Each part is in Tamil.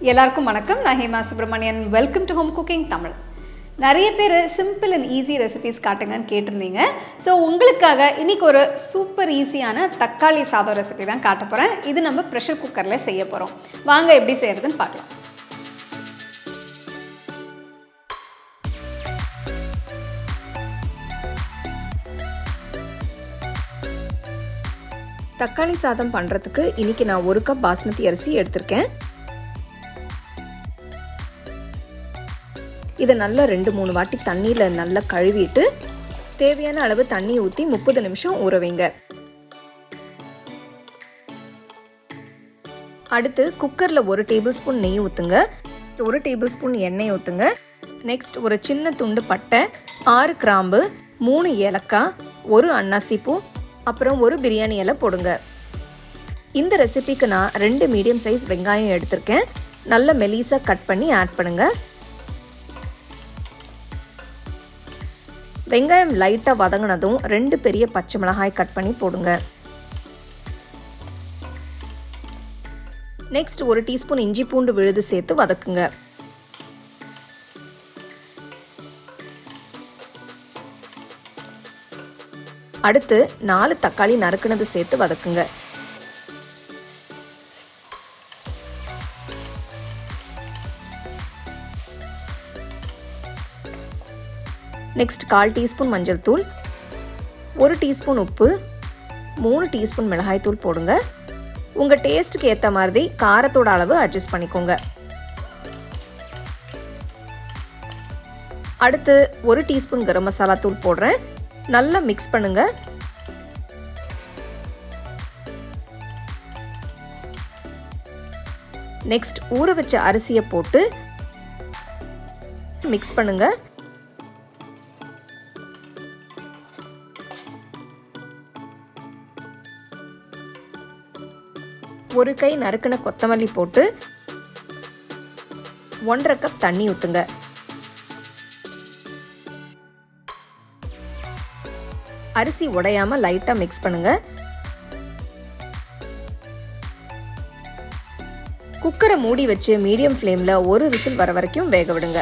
எல்லாருக்கும் வணக்கம். நான் Hema Subramanian. Welcome to home cooking Tamil. நிறைய பேர் சிம்பிள் அண்ட் ஈஸி ரெசிபிஸ் காட்டுங்கன்னு கேட்டிருந்தீங்க. ஸோ உங்களுக்காக இன்றைக்கி ஒரு சூப்பர் ஈஸியான தக்காளி சாதம் ரெசிபி தான் காட்ட போகிறேன். இது நம்ம ப்ரெஷர் குக்கரில் செய்ய போகிறோம். வாங்க எப்படி செய்கிறதுன்னு பார்க்கலாம். தக்காளி சாதம் பண்ணுறதுக்கு இன்றைக்கி நான் 1 கப் பாஸ்மதி அரிசி எடுத்திருக்கேன். இதை நல்லா 2-3 வாட்டி தண்ணியில் நல்லா கழுவிட்டு தேவையான அளவு தண்ணி ஊற்றி 30 நிமிஷம் ஊற வைங்க. அடுத்து குக்கரில் 1 டேபிள் ஸ்பூன் நெய் ஊற்றுங்க, 1 டேபிள் ஸ்பூன் எண்ணெய் ஊற்றுங்க. நெக்ஸ்ட் ஒரு சின்ன துண்டு பட்டை, 6 கிராம்பு, 3 ஏலக்காய், 1 அன்னாசிப்பூ, அப்புறம் 1 பிரியாணி இலை போடுங்க. இந்த ரெசிபிக்கு நான் 2 மீடியம் சைஸ் வெங்காயம் எடுத்திருக்கேன். நல்ல மெலிசாக கட் பண்ணி ஆட் பண்ணுங்கள். வெங்காயம் லைட்டாக வதங்கினதும் 2 பெரிய பச்சை மிளகாய் கட் பண்ணி போடுங்க. நெக்ஸ்ட் 1 டீஸ்பூன் இஞ்சி பூண்டு விழுது சேர்த்து வதக்குங்க. அடுத்து 4 தக்காளி நறுக்குனது சேர்த்து வதக்குங்க. நெக்ஸ்ட் 1/4 டீஸ்பூன் மஞ்சள் தூள், 1 டீஸ்பூன் உப்பு, 3 டீஸ்பூன் மிளகாய் தூள் போடுங்க. உங்கள் டேஸ்ட்டுக்கு ஏற்ற மாதிரி காரத்தோட அளவு அட்ஜஸ்ட் பண்ணிக்கோங்க. அடுத்து 1 டீஸ்பூன் கரம் மசாலா தூள் போடுறேன். நல்லா மிக்ஸ் பண்ணுங்க. நெக்ஸ்ட் ஊற வச்ச அரிசியை போட்டு மிக்ஸ் பண்ணுங்க. ஒரு கை நறுக்கின கொத்தமல்லி போட்டு 1/2 கப் தண்ணி ஊற்றுங்க. அரிசி உடையாம லைட்டா மிக்ஸ் பண்ணுங்க. குக்கரை மூடி வச்சு மீடியம் ஃப்ளேம்ல 1 விசில் வர வரைக்கும் வேக விடுங்க.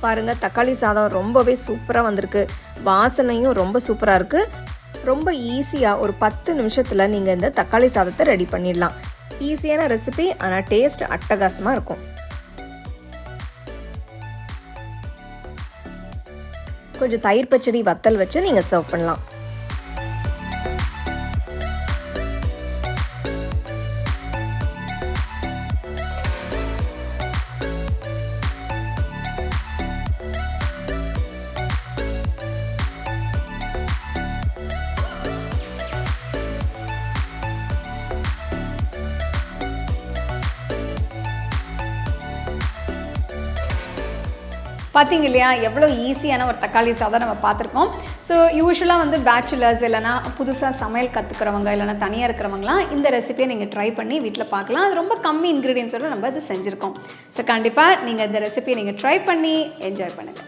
பாருங்க, தக்காளி சாதம் ரொம்பவே சூப்பராக வந்திருக்கு. வாசனையும் ரொம்ப சூப்பராக இருக்கு. ரொம்ப ஈஸியாக ஒரு 10 நிமிஷத்தில் நீங்கள் இந்த தக்காளி சாதத்தை ரெடி பண்ணிடலாம். ஈஸியான ரெசிபி, ஆனால் டேஸ்ட் அட்டகாசமாக இருக்கும். கொஞ்சம் தயிர் பச்சடி வத்தல் வச்சு நீங்கள் சர்வ் பண்ணலாம். பார்த்தீங்க இல்லையா, எவ்வளோ ஈஸியான ஒரு தக்காளி சாதம் நம்ம பார்த்துருக்கோம். ஸோ யூஸ்வலாக வந்து பேச்சுலர்ஸ் இல்லைனா புதுசாக சமையல் கற்றுக்கிறவங்க இல்லைனா தனியாக இருக்கிறவங்களாம் இந்த ரெசிபியை நீங்கள் ட்ரை பண்ணி வீட்டில் பார்க்கலாம். அது ரொம்ப கம்மி இன்க்ரீடியன்ஸோடு நம்ம இது செஞ்சுருக்கோம். ஸோ கண்டிப்பாக நீங்கள் இந்த ரெசிபியை நீங்கள் ட்ரை பண்ணி என்ஜாய் பண்ணுங்கள்.